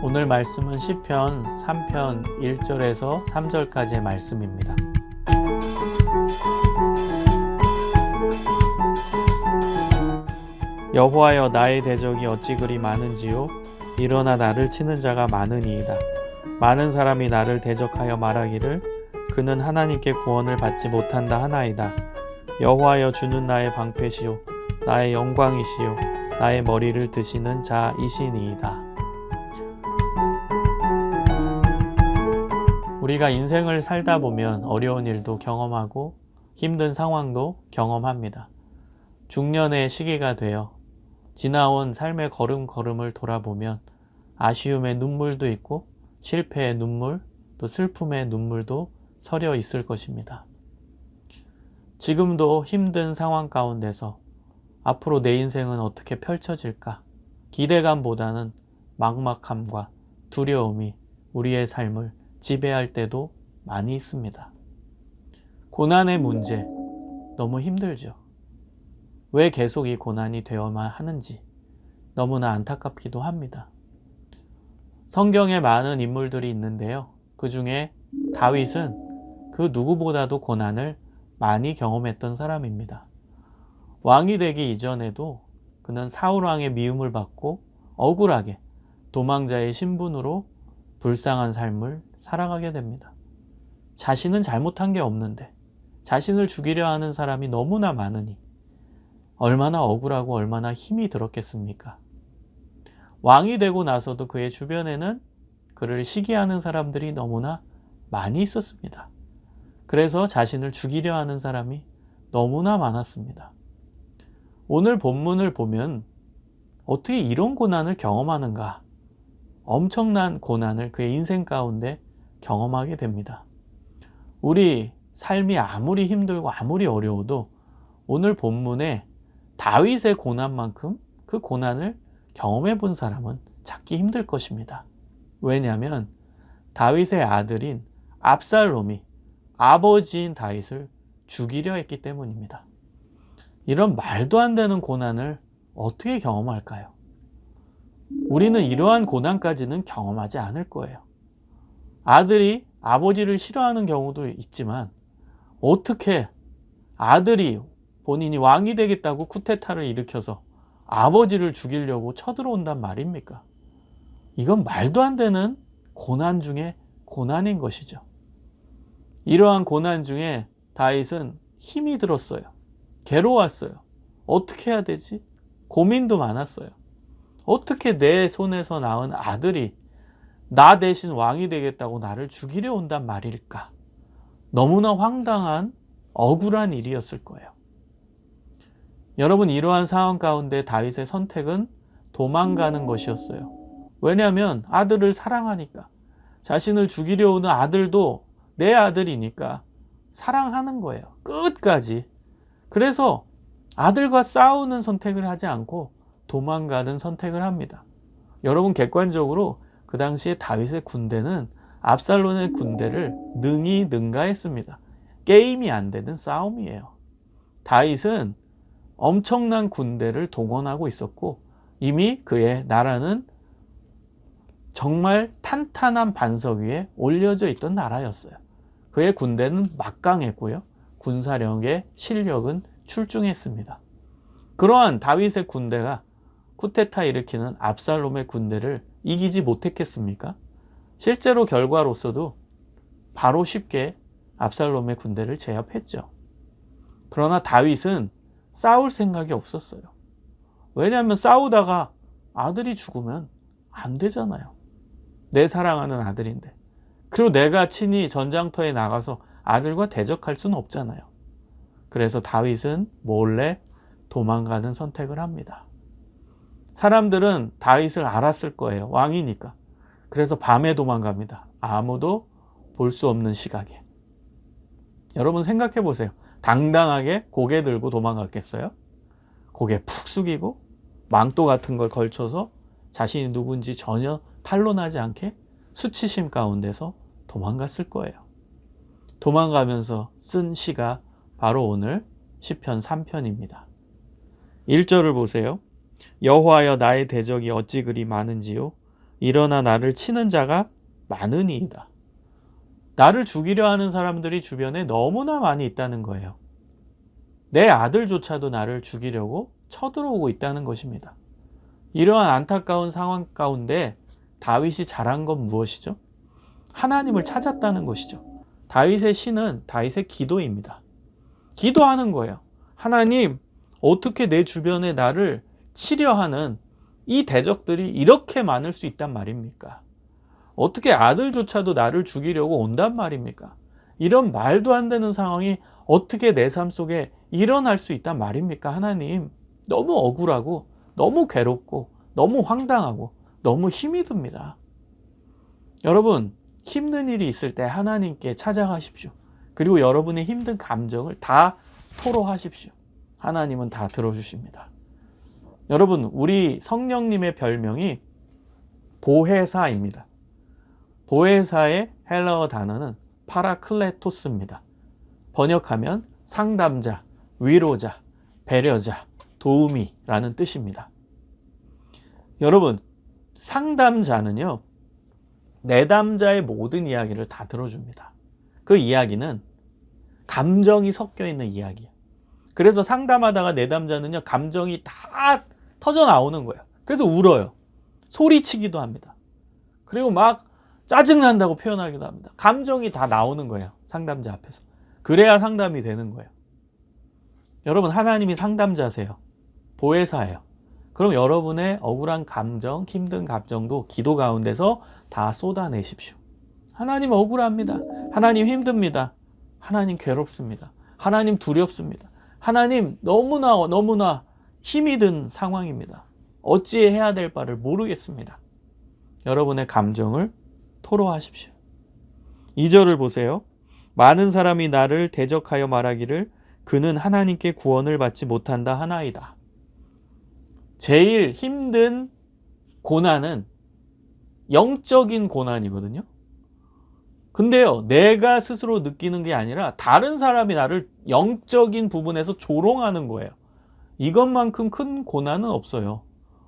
오늘 말씀은 시편 3편 1절에서 3절까지의 말씀입니다. 여호와여, 나의 대적이 어찌 그리 많은지요? 일어나 나를 치는 자가 많으니이다. 많은 사람이 나를 대적하여 말하기를 그는 하나님께 구원을 받지 못한다 하나이다. 여호와여, 주는 나의 방패시요 나의 영광이시요 나의 머리를 드시는 자이시니이다. 우리가 인생을 살다 보면 어려운 일도 경험하고 힘든 상황도 경험합니다. 중년의 시기가 되어 지나온 삶의 걸음걸음을 돌아보면 아쉬움의 눈물도 있고 실패의 눈물, 또 슬픔의 눈물도 서려 있을 것입니다. 지금도 힘든 상황 가운데서 앞으로 내 인생은 어떻게 펼쳐질까? 기대감보다는 막막함과 두려움이 우리의 삶을 지배할 때도 많이 있습니다. 고난의 문제, 너무 힘들죠. 왜 계속 이 고난이 되어만 하는지 너무나 안타깝기도 합니다. 성경에 많은 인물들이 있는데요. 그 중에 다윗은 그 누구보다도 고난을 많이 경험했던 사람입니다. 왕이 되기 이전에도 그는 사울 왕의 미움을 받고 억울하게 도망자의 신분으로 불쌍한 삶을 살아가게 됩니다. 자신은 잘못한 게 없는데 자신을 죽이려 하는 사람이 너무나 많으니 얼마나 억울하고 얼마나 힘이 들었겠습니까? 왕이 되고 나서도 그의 주변에는 그를 시기하는 사람들이 너무나 많이 있었습니다. 그래서 자신을 죽이려 하는 사람이 너무나 많았습니다. 오늘 본문을 보면 어떻게 이런 고난을 경험하는가? 엄청난 고난을 그의 인생 가운데 경험하게 됩니다. 우리 삶이 아무리 힘들고 아무리 어려워도 오늘 본문에 다윗의 고난만큼 그 고난을 경험해 본 사람은 찾기 힘들 것입니다. 왜냐하면 다윗의 아들인 압살롬이 아버지인 다윗을 죽이려 했기 때문입니다. 이런 말도 안 되는 고난을 어떻게 경험할까요? 우리는 이러한 고난까지는 경험하지 않을 거예요. 아들이 아버지를 싫어하는 경우도 있지만 어떻게 아들이 본인이 왕이 되겠다고 쿠데타를 일으켜서 아버지를 죽이려고 쳐들어온단 말입니까? 이건 말도 안 되는 고난 중에 고난인 것이죠. 이러한 고난 중에 다윗은 힘이 들었어요. 괴로웠어요. 어떻게 해야 되지? 고민도 많았어요. 어떻게 내 손에서 낳은 아들이 나 대신 왕이 되겠다고 나를 죽이려 온단 말일까? 너무나 황당한 억울한 일이었을 거예요. 여러분, 이러한 상황 가운데 다윗의 선택은 도망가는 것이었어요. 왜냐하면 아들을 사랑하니까. 자신을 죽이려 오는 아들도 내 아들이니까 사랑하는 거예요. 끝까지. 그래서 아들과 싸우는 선택을 하지 않고 도망가는 선택을 합니다. 여러분, 객관적으로 그 당시에 다윗의 군대는 압살롬의 군대를 능히 능가했습니다. 게임이 안 되는 싸움이에요. 다윗은 엄청난 군대를 동원하고 있었고 이미 그의 나라는 정말 탄탄한 반석 위에 올려져 있던 나라였어요. 그의 군대는 막강했고요. 군사력의 실력은 출중했습니다. 그러한 다윗의 군대가 쿠데타 일으키는 압살롬의 군대를 이기지 못했겠습니까? 실제로 결과로서도 바로 쉽게 압살롬의 군대를 제압했죠. 그러나 다윗은 싸울 생각이 없었어요. 왜냐하면 싸우다가 아들이 죽으면 안 되잖아요. 내 사랑하는 아들인데. 그리고 내가 친히 전장터에 나가서 아들과 대적할 수는 없잖아요. 그래서 다윗은 몰래 도망가는 선택을 합니다. 사람들은 다윗을 알았을 거예요. 왕이니까. 그래서 밤에 도망갑니다. 아무도 볼 수 없는 시각에. 여러분 생각해 보세요. 당당하게 고개 들고 도망갔겠어요? 고개 푹 숙이고 망토 같은 걸 걸쳐서 자신이 누군지 전혀 탄로나지 않게 수치심 가운데서 도망갔을 거예요. 도망가면서 쓴 시가 바로 오늘 시편 3편입니다. 1절을 보세요. 여호와여, 나의 대적이 어찌 그리 많은지요? 일어나 나를 치는 자가 많으니이다. 나를 죽이려 하는 사람들이 주변에 너무나 많이 있다는 거예요. 내 아들조차도 나를 죽이려고 쳐들어오고 있다는 것입니다. 이러한 안타까운 상황 가운데 다윗이 잘한 건 무엇이죠? 하나님을 찾았다는 것이죠. 다윗의 시는 다윗의 기도입니다. 기도하는 거예요. 하나님, 어떻게 내 주변에 나를 치려 하는 이 대적들이 이렇게 많을 수 있단 말입니까? 어떻게 아들조차도 나를 죽이려고 온단 말입니까? 이런 말도 안 되는 상황이 어떻게 내 삶 속에 일어날 수 있단 말입니까? 하나님, 너무 억울하고 너무 괴롭고 너무 황당하고 너무 힘이 듭니다. 여러분, 힘든 일이 있을 때 하나님께 찾아가십시오. 그리고 여러분의 힘든 감정을 다 토로하십시오. 하나님은 다 들어주십니다. 여러분, 우리 성령님의 별명이 보혜사입니다. 보혜사의 헬라어 단어는 파라클레토스입니다. 번역하면 상담자, 위로자, 배려자, 도우미라는 뜻입니다. 여러분, 상담자는요, 내담자의 모든 이야기를 다 들어줍니다. 그 이야기는 감정이 섞여 있는 이야기예요. 그래서 상담하다가 내담자는요, 감정이 다 터져 나오는 거예요. 그래서 울어요. 소리치기도 합니다. 그리고 막 짜증난다고 표현하기도 합니다. 감정이 다 나오는 거예요. 상담자 앞에서. 그래야 상담이 되는 거예요. 여러분, 하나님이 상담자세요. 보혜사예요. 그럼 여러분의 억울한 감정, 힘든 감정도 기도 가운데서 다 쏟아내십시오. 하나님 억울합니다. 하나님 힘듭니다. 하나님 괴롭습니다. 하나님 두렵습니다. 하나님 너무나 힘이 든 상황입니다. 어찌해야 될 바를 모르겠습니다. 여러분의 감정을 토로하십시오. 2절을 보세요. 많은 사람이 나를 대적하여 말하기를 그는 하나님께 구원을 받지 못한다 하나이다. 제일 힘든 고난은 영적인 고난이거든요. 근데요, 내가 스스로 느끼는 게 아니라 다른 사람이 나를 영적인 부분에서 조롱하는 거예요. 이것만큼 큰 고난은 없어요.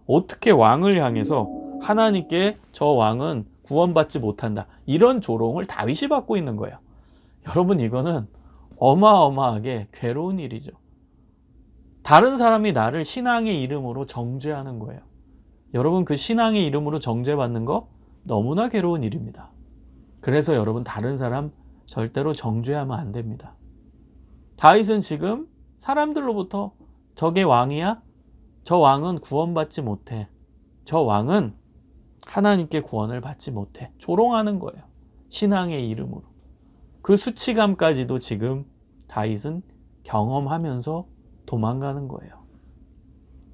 어떻게 왕을 향해서 하나님께 저 왕은 구원받지 못한다, 이런 조롱을 다윗이 받고 있는 거예요. 여러분, 이거는 어마어마하게 괴로운 일이죠. 다른 사람이 나를 신앙의 이름으로 정죄하는 거예요. 여러분, 그 신앙의 이름으로 정죄받는 거 너무나 괴로운 일입니다. 그래서 여러분, 다른 사람 절대로 정죄하면 안 됩니다. 다윗은 지금 사람들로부터 저게 왕이야? 저 왕은 구원받지 못해. 저 왕은 하나님께 구원을 받지 못해. 조롱하는 거예요. 신앙의 이름으로. 그 수치감까지도 지금 다윗은 경험하면서 도망가는 거예요.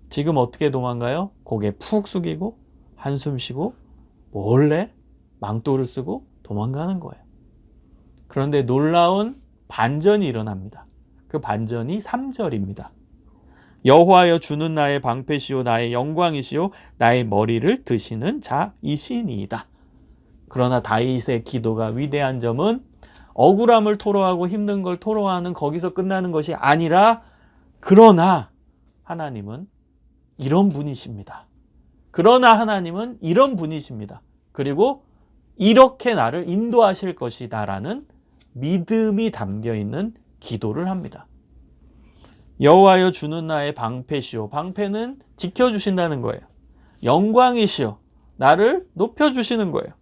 지금 어떻게 도망가요? 고개 푹 숙이고 한숨 쉬고 몰래 망토를 쓰고 도망가는 거예요. 그런데 놀라운 반전이 일어납니다. 그 반전이 3절입니다. 여호와여, 주는 나의 방패시요 나의 영광이시요 나의 머리를 드시는 자이시니이다. 그러나 다윗의 기도가 위대한 점은 억울함을 토로하고 힘든 걸 토로하는 거기서 끝나는 것이 아니라, 그러나 하나님은 이런 분이십니다. 그러나 하나님은 이런 분이십니다. 그리고 이렇게 나를 인도하실 것이다 라는 믿음이 담겨있는 기도를 합니다. 여호와여, 주는 나의 방패시오. 방패는 지켜주신다는 거예요. 영광이시오. 나를 높여주시는 거예요.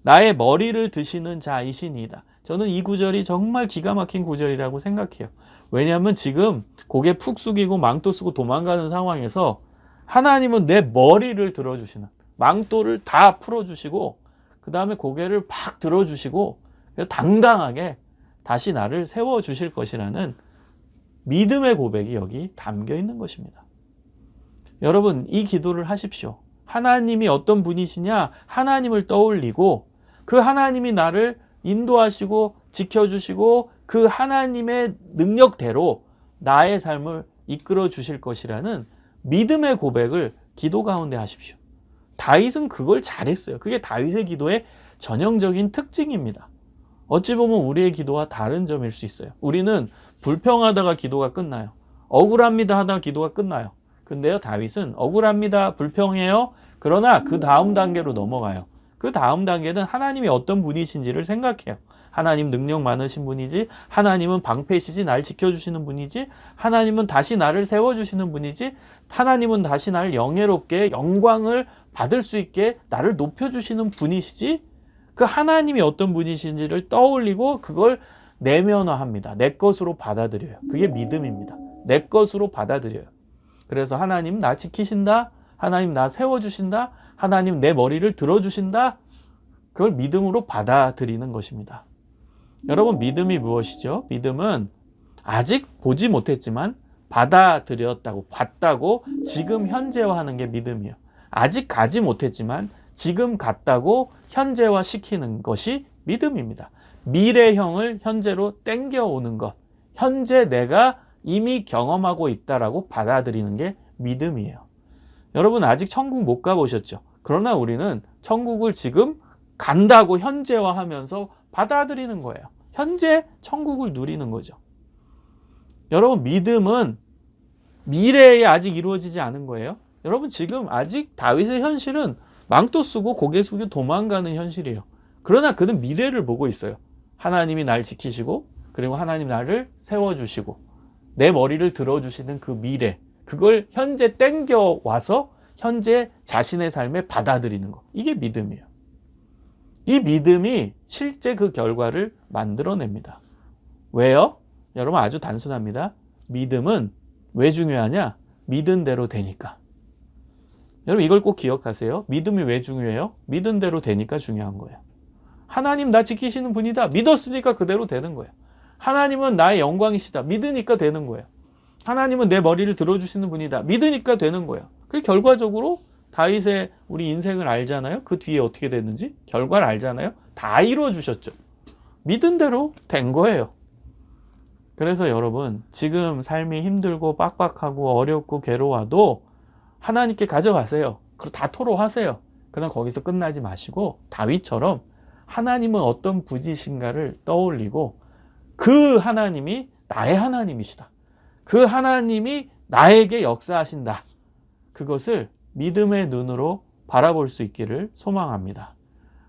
나의 머리를 드시는 자이시니이다. 저는 이 구절이 정말 기가 막힌 구절이라고 생각해요. 왜냐하면 지금 고개 푹 숙이고 망토 쓰고 도망가는 상황에서 하나님은 내 머리를 들어주시는, 망토를 다 풀어주시고 그 다음에 고개를 팍 들어주시고 당당하게 다시 나를 세워주실 것이라는 믿음의 고백이 여기 담겨 있는 것입니다. 여러분, 이 기도를 하십시오. 하나님이 어떤 분이시냐? 하나님을 떠올리고 그 하나님이 나를 인도하시고 지켜주시고 그 하나님의 능력대로 나의 삶을 이끌어 주실 것이라는 믿음의 고백을 기도 가운데 하십시오. 다윗은 그걸 잘했어요. 그게 다윗의 기도의 전형적인 특징입니다. 어찌 보면 우리의 기도와 다른 점일 수 있어요. 우리는 불평하다가 기도가 끝나요. 억울합니다 하다가 기도가 끝나요. 근데요, 다윗은 억울합니다. 불평해요. 그러나 그 다음 단계로 넘어가요. 그 다음 단계는 하나님이 어떤 분이신지를 생각해요. 하나님 능력 많으신 분이지, 하나님은 방패시지, 날 지켜주시는 분이지, 하나님은 다시 나를 세워주시는 분이지, 하나님은 다시 나를 영예롭게 영광을 받을 수 있게 나를 높여주시는 분이시지, 그 하나님이 어떤 분이신지를 떠올리고 그걸 내면화합니다. 내 것으로 받아들여요. 그게 믿음입니다. 내 것으로 받아들여요. 그래서 하나님 나 지키신다, 하나님 나 세워주신다, 하나님 내 머리를 들어주신다, 그걸 믿음으로 받아들이는 것입니다. 여러분, 믿음이 무엇이죠? 믿음은 아직 보지 못했지만 받아들였다고, 봤다고 지금 현재화하는 게 믿음이에요. 아직 가지 못했지만 지금 갔다고 현재화 시키는 것이 믿음입니다. 미래형을 현재로 땡겨오는 것, 현재 내가 이미 경험하고 있다라고 받아들이는 게 믿음이에요. 여러분, 아직 천국 못 가보셨죠? 그러나 우리는 천국을 지금 간다고 현재화하면서 받아들이는 거예요. 현재 천국을 누리는 거죠. 여러분, 믿음은 미래에 아직 이루어지지 않은 거예요. 여러분, 지금 아직 다윗의 현실은 망토 쓰고 고개 숙여 도망가는 현실이에요. 그러나 그는 미래를 보고 있어요. 하나님이 날 지키시고, 그리고 하나님 나를 세워주시고, 내 머리를 들어주시는 그 미래, 그걸 현재 땡겨와서 현재 자신의 삶에 받아들이는 거. 이게 믿음이에요. 이 믿음이 실제 그 결과를 만들어냅니다. 왜요? 여러분, 아주 단순합니다. 믿음은 왜 중요하냐? 믿은 대로 되니까. 여러분, 이걸 꼭 기억하세요. 믿음이 왜 중요해요? 믿은 대로 되니까 중요한 거예요. 하나님 나 지키시는 분이다. 믿었으니까 그대로 되는 거예요. 하나님은 나의 영광이시다. 믿으니까 되는 거예요. 하나님은 내 머리를 들어주시는 분이다. 믿으니까 되는 거예요. 그리고 결과적으로 다윗의 우리 인생을 알잖아요. 그 뒤에 어떻게 됐는지 결과를 알잖아요. 다 이루어 주셨죠. 믿은 대로 된 거예요. 그래서 여러분, 지금 삶이 힘들고 빡빡하고 어렵고 괴로워도 하나님께 가져가세요. 그리고 다 토로하세요. 그럼 거기서 끝나지 마시고 다윗처럼 하나님은 어떤 분이신가를 떠올리고 그 하나님이 나의 하나님이시다. 그 하나님이 나에게 역사하신다. 그것을 믿음의 눈으로 바라볼 수 있기를 소망합니다.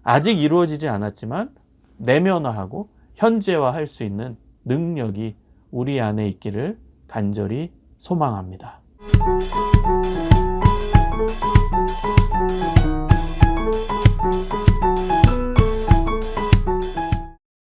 아직 이루어지지 않았지만 내면화하고 현재화할 수 있는 능력이 우리 안에 있기를 간절히 소망합니다.